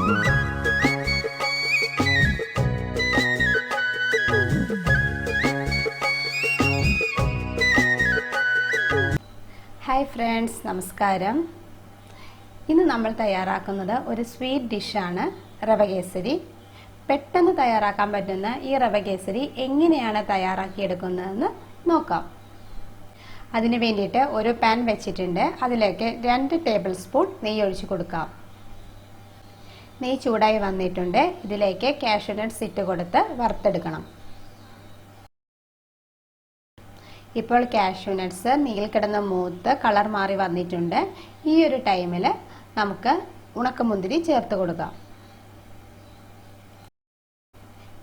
Hi friends, നമസ്കാരം. ഇന്ന് നമ്മൾ തയ്യാറാക്കുന്നത് ഒരു സ്വീറ്റ് ഡിഷാണ് റവ കേസരി. പെട്ടെന്ന് തയ്യാറാക്കാൻ പറ്റുന്ന ഈ റവ കേസരി എങ്ങനെയാണ് തയ്യാറാക്കിയെടുക്കുന്നതെന്ന് നോക്കാം. അതിന് വേണ്ടിയിട്ട് ഒരു പാൻ വെച്ചിട്ടുണ്ട്. അതിലേക്ക് 2 ടേബിൾ സ്പൂൺ നെയ്യ് ഒഴിച്ചു കൊടുക്കാം. നെയ്യ് ചൂടായി വന്നിട്ടുണ്ട്. ഇതിലേക്ക് കാഷ്യൂ നട്ട്സ് ഇട്ട് കൊടുത്ത് വറുത്തെടുക്കണം. ഇപ്പോൾ കാഷ്യൂ നട്ട്സ് നെയ്യിൽ കിടന്ന് മൂത്ത് കളർ മാറി വന്നിട്ടുണ്ട്. ഈ ഒരു ടൈമിൽ നമുക്ക് ഉണക്കമുന്തിരി ചേർത്ത് കൊടുക്കാം.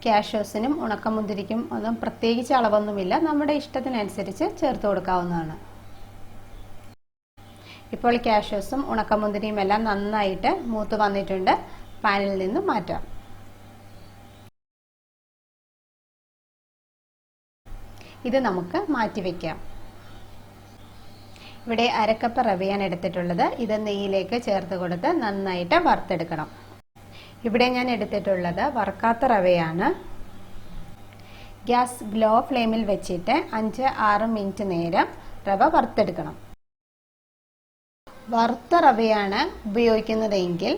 കാഷ്യൂസിനും ഉണക്കമുന്തിരിക്കും ഒന്നും പ്രത്യേകിച്ച് അളവൊന്നുമില്ല, നമ്മുടെ ഇഷ്ടത്തിനനുസരിച്ച് ചേർത്ത് കൊടുക്കാവുന്നതാണ്. ഇപ്പോൾ കാഷ്യൂസും ഉണക്കമുന്തിരിയും എല്ലാം നന്നായിട്ട് മൂത്ത് വന്നിട്ടുണ്ട്. പാനിൽ നിന്ന് മാറ്റാം. ഇത് നമുക്ക് മാറ്റിവെക്കാം. ഇവിടെ 1/2 കപ്പ് റവയാണ് എടുത്തിട്ടുള്ളത്. ഇത് നെയ്യിലേക്ക് ചേർത്ത് കൊടുത്ത് നന്നായിട്ട് വറുത്തെടുക്കണം. ഇവിടെ ഞാൻ എടുത്തിട്ടുള്ളത് വറുക്കാത്ത റവയാണ്. ഗ്യാസ് ലോ ഫ്ലെയിമിൽ വെച്ചിട്ട് 5-6 മിനിറ്റ് നേരം റവ വറുത്തെടുക്കണം. വറുത്ത റവയാണ് ഉപയോഗിക്കുന്നതെങ്കിൽ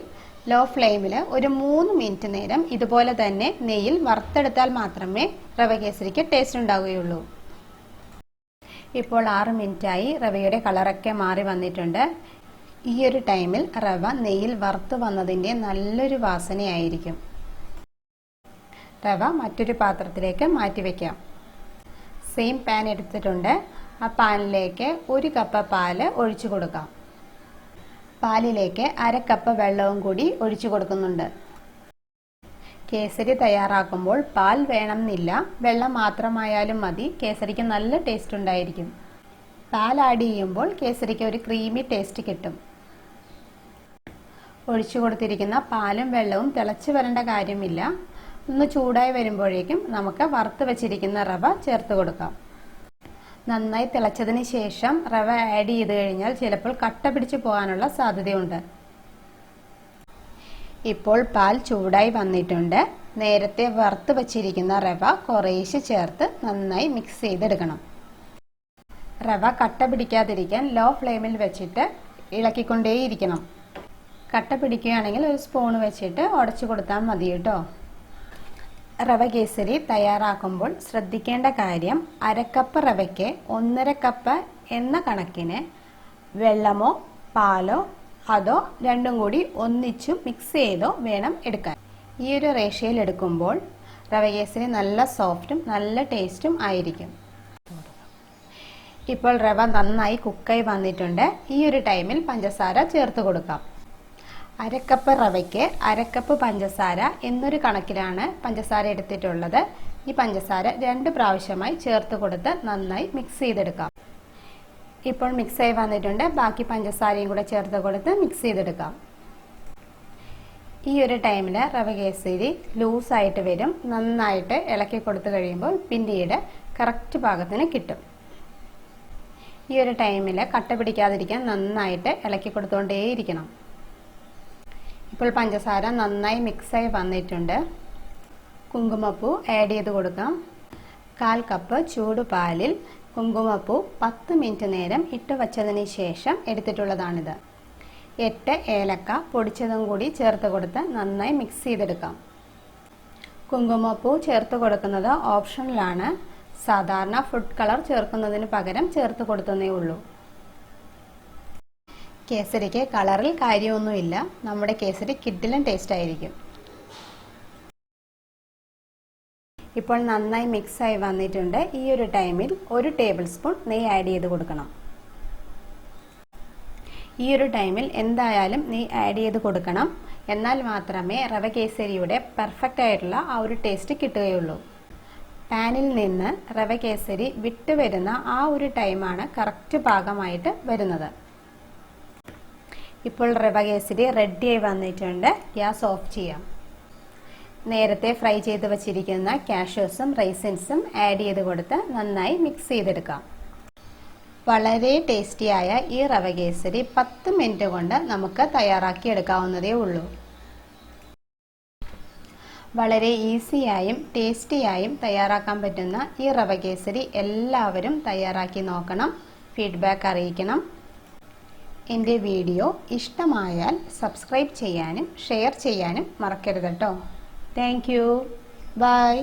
ലോ ഫ്ലെയിമിൽ ഒരു 3 മിനിറ്റ് നേരം ഇതുപോലെ തന്നെ നെയ്യിൽ വറുത്തെടുത്താൽ മാത്രമേ റവ കേസരിക്ക് ടേസ്റ്റ് ഉണ്ടാവുകയുള്ളൂ. ഇപ്പോൾ 6 മിനിറ്റായി. റവയുടെ കളറൊക്കെ മാറി വന്നിട്ടുണ്ട്. ഈ ഒരു ടൈമിൽ റവ നെയ്യിൽ വറുത്ത് വന്നതിൻ്റെ നല്ലൊരു വാസനയായിരിക്കും. റവ മറ്റൊരു പാത്രത്തിലേക്ക് മാറ്റിവെക്കാം. സെയിം പാൻ എടുത്തിട്ടുണ്ട്. ആ പാനിലേക്ക് 1 കപ്പ് പാല് ഒഴിച്ചു കൊടുക്കാം. പാലിലേക്ക് 1/2 കപ്പ് വെള്ളവും കൂടി ഒഴിച്ചു കൊടുക്കുന്നുണ്ട്. കേസരി തയ്യാറാക്കുമ്പോൾ പാൽ വേണമെന്നില്ല, വെള്ളം മാത്രമായാലും മതി. കേസരിക്ക് നല്ല ടേസ്റ്റ് ഉണ്ടായിരിക്കും. പാൽ ആഡ് ചെയ്യുമ്പോൾ കേസരിക്ക് ഒരു ക്രീമി ടേസ്റ്റ് കിട്ടും. ഒഴിച്ചു കൊടുത്തിരിക്കുന്ന പാലും വെള്ളവും തിളച്ച് വരേണ്ട കാര്യമില്ല. ഒന്ന് ചൂടായി വരുമ്പോഴേക്കും നമുക്ക് വറുത്ത് വെച്ചിരിക്കുന്ന റവ ചേർത്ത് കൊടുക്കാം. നന്നായി തിളച്ചതിന് ശേഷം റവ ആഡ് ചെയ്ത് കഴിഞ്ഞാൽ ചിലപ്പോൾ കട്ട പിടിച്ചു പോകാനുള്ള സാധ്യതയുണ്ട്. ഇപ്പോൾ പാൽ ചൂടായി വന്നിട്ടുണ്ട്. നേരത്തെ വറുത്ത് വച്ചിരിക്കുന്ന റവ കുറേശ്ശെ ചേർത്ത് നന്നായി മിക്സ് ചെയ്തെടുക്കണം. റവ കട്ട പിടിക്കാതിരിക്കാൻ ലോ ഫ്ലെയിമിൽ വെച്ചിട്ട് ഇളക്കിക്കൊണ്ടേയിരിക്കണം. കട്ട പിടിക്കുകയാണെങ്കിൽ ഒരു സ്പൂൺ വെച്ചിട്ട് ഉടച്ചു കൊടുത്താൽ മതി കേട്ടോ. റവ കേസരി തയ്യാറാക്കുമ്പോൾ ശ്രദ്ധിക്കേണ്ട കാര്യം, 1/2 കപ്പ് റവയ്ക്ക് 1.5 കപ്പ് എന്ന കണക്കിന് വെള്ളമോ പാലോ അതോ രണ്ടും കൂടി ഒന്നിച്ചു മിക്സ് ചെയ്തോ വേണം എടുക്കാൻ. ഈ ഒരു റേഷ്യോയിൽ എടുക്കുമ്പോൾ റവ കേസരി നല്ല സോഫ്റ്റും നല്ല ടേസ്റ്റും ആയിരിക്കും. ഇപ്പോൾ റവ നന്നായി കുക്കായി വന്നിട്ടുണ്ട്. ഈ ഒരു ടൈമിൽ പഞ്ചസാര ചേർത്ത് കൊടുക്കാം. 1/2 കപ്പ് റവയ്ക്ക് 1/2 കപ്പ് പഞ്ചസാര എന്നൊരു കണക്കിലാണ് പഞ്ചസാര എടുത്തിട്ടുള്ളത്. ഈ പഞ്ചസാര 2 പ്രാവശ്യമായി ചേർത്ത് കൊടുത്ത് നന്നായി മിക്സ് ചെയ്തെടുക്കാം. ഇപ്പോൾ മിക്സായി വന്നിട്ടുണ്ട്. ബാക്കി പഞ്ചസാരയും കൂടെ ചേർത്ത് കൊടുത്ത് മിക്സ് ചെയ്തെടുക്കാം. ഈ ഒരു ടൈമിൽ റവ കേസരി ലൂസായിട്ട് വരും. നന്നായിട്ട് ഇളക്കി കൊടുത്തു കഴിയുമ്പോൾ പിന്നീട് കറക്റ്റ് പാകത്തിന് കിട്ടും. ഈ ഒരു ടൈമിൽ കട്ട പിടിക്കാതിരിക്കാൻ നന്നായിട്ട് ഇളക്കി കൊടുത്തുകൊണ്ടേയിരിക്കണം. ഇപ്പോൾ പഞ്ചസാര നന്നായി മിക്സായി വന്നിട്ടുണ്ട്. കുങ്കുമപ്പൂ ആഡ് ചെയ്ത് കൊടുക്കാം. 1/4 കപ്പ് ചൂടുപാലിൽ കുങ്കുമപ്പൂ 10 മിനിറ്റ് നേരം ഇട്ട് വച്ചതിന് ശേഷം എടുത്തിട്ടുള്ളതാണിത്. 8 ഏലക്ക പൊടിച്ചതും കൂടി ചേർത്ത് കൊടുത്ത് നന്നായി മിക്സ് ചെയ്തെടുക്കാം. കുങ്കുമപ്പൂ ചേർത്ത് കൊടുക്കുന്നത് ഓപ്ഷണലാണ്. സാധാരണ ഫുഡ് കളർ ചേർക്കുന്നതിന് പകരം ചേർത്ത് കൊടുത്തതേ ഉള്ളൂ. കേസരിക്ക് കളറിൽ കാര്യമൊന്നുമില്ല. നമ്മുടെ കേസരി കിഡിലും ടേസ്റ്റ് ആയിരിക്കും. ഇപ്പോൾ നന്നായി മിക്സായി വന്നിട്ടുണ്ട്. ഈ ഒരു ടൈമിൽ 1 ടേബിൾ സ്പൂൺ നെയ്യ് ആഡ് ചെയ്ത് കൊടുക്കണം. ഈ ഒരു ടൈമിൽ എന്തായാലും നെയ്യ് ആഡ് ചെയ്ത് കൊടുക്കണം. എന്നാൽ മാത്രമേ റവ കേസരിയുടെ പെർഫെക്റ്റ് ആയിട്ടുള്ള ആ ഒരു ടേസ്റ്റ് കിട്ടുകയുള്ളൂ. പാനിൽ നിന്ന് റവ കേസരി വിട്ട് വരുന്ന ആ ഒരു ടൈമാണ് കറക്റ്റ് പാകമായിട്ട് വരുന്നത്. ഇപ്പോൾ റവ കേസരി റെഡിയായി വന്നിട്ടുണ്ട്. ഗ്യാസ് ഓഫ് ചെയ്യാം. നേരത്തെ ഫ്രൈ ചെയ്ത് വച്ചിരിക്കുന്ന കാഷ്യൂസും റൈസിൻസും ആഡ് ചെയ്ത് കൊടുത്ത് നന്നായി മിക്സ് ചെയ്തെടുക്കാം. വളരെ ടേസ്റ്റിയായ ഈ റവ കേസരി 10 മിനിറ്റ് കൊണ്ട് നമുക്ക് തയ്യാറാക്കി എടുക്കാവുന്നതേ ഉള്ളൂ. വളരെ ഈസിയായും ടേസ്റ്റിയായും തയ്യാറാക്കാൻ പറ്റുന്ന ഈ റവ കേസരി എല്ലാവരും തയ്യാറാക്കി നോക്കണം. ഫീഡ്ബാക്ക് അറിയിക്കണം. എൻ്റെ വീഡിയോ ഇഷ്ടമായാൽ സബ്സ്ക്രൈബ് ചെയ്യാനും ഷെയർ ചെയ്യാനും മറക്കരുത് കേട്ടോ. Thank you. ബൈ.